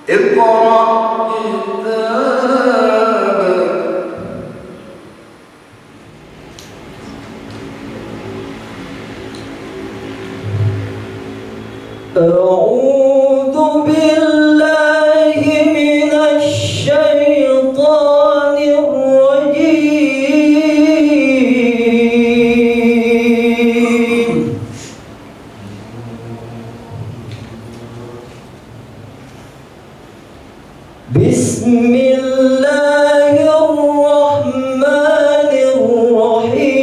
اقرأ كتابك أعوذ بالله من الشيطان الرجيم. بسم الله الرحمن الرحيم.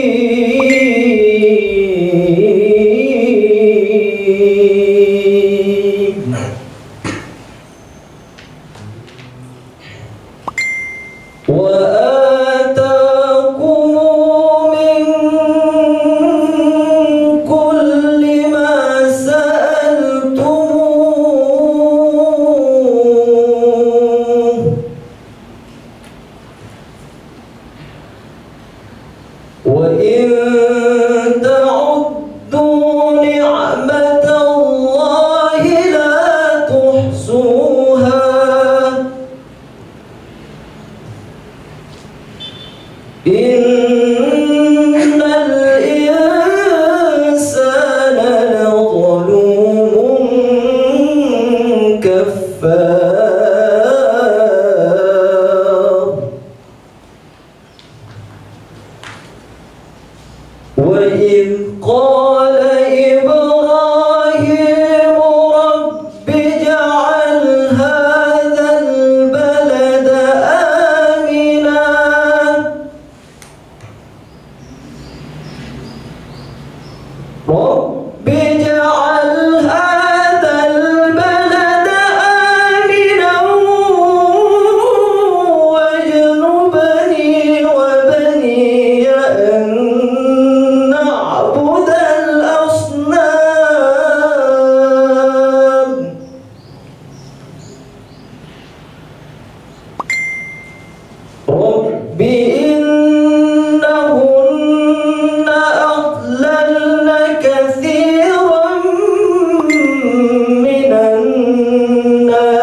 وآتاكم من كل ما سألتموه وإن تعدوا نعمة الله لا تحصوها إن الإنسان لظلوم كفار. وإذ قال إبراهيم رب اجعل هذا البلد آمنا رب اجعل هذا البلد آمنا واجنبني وبني أن نعبد الأصنام. رب إنهن أضللن كثيرا من الناس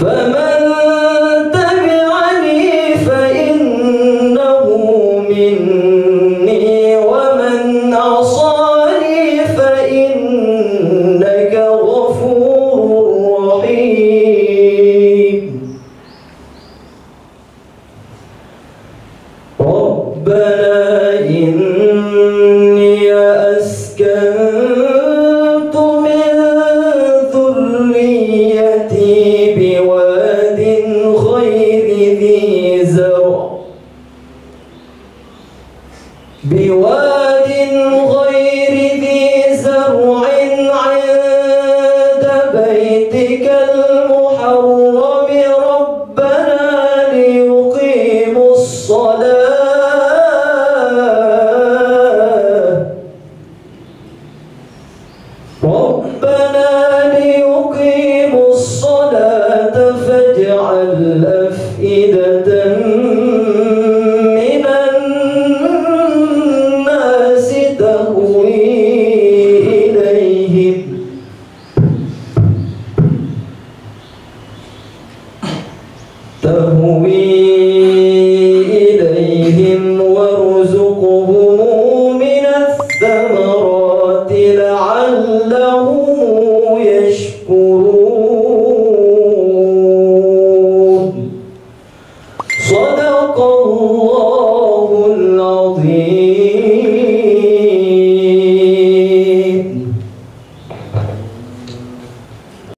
فمن تبعني فإنه مني ومن عصاني فإنك غفور رحيم. ربنا إني أسكنت من ذريتي بواد غير ذي زرع عند بيتك المحرم ربنا ليقيموا الصلاة فاجعل أفئدة من الناس تهوي إليهم وارزقهم من الثمرات لعلهم يشكرون. صدق الله.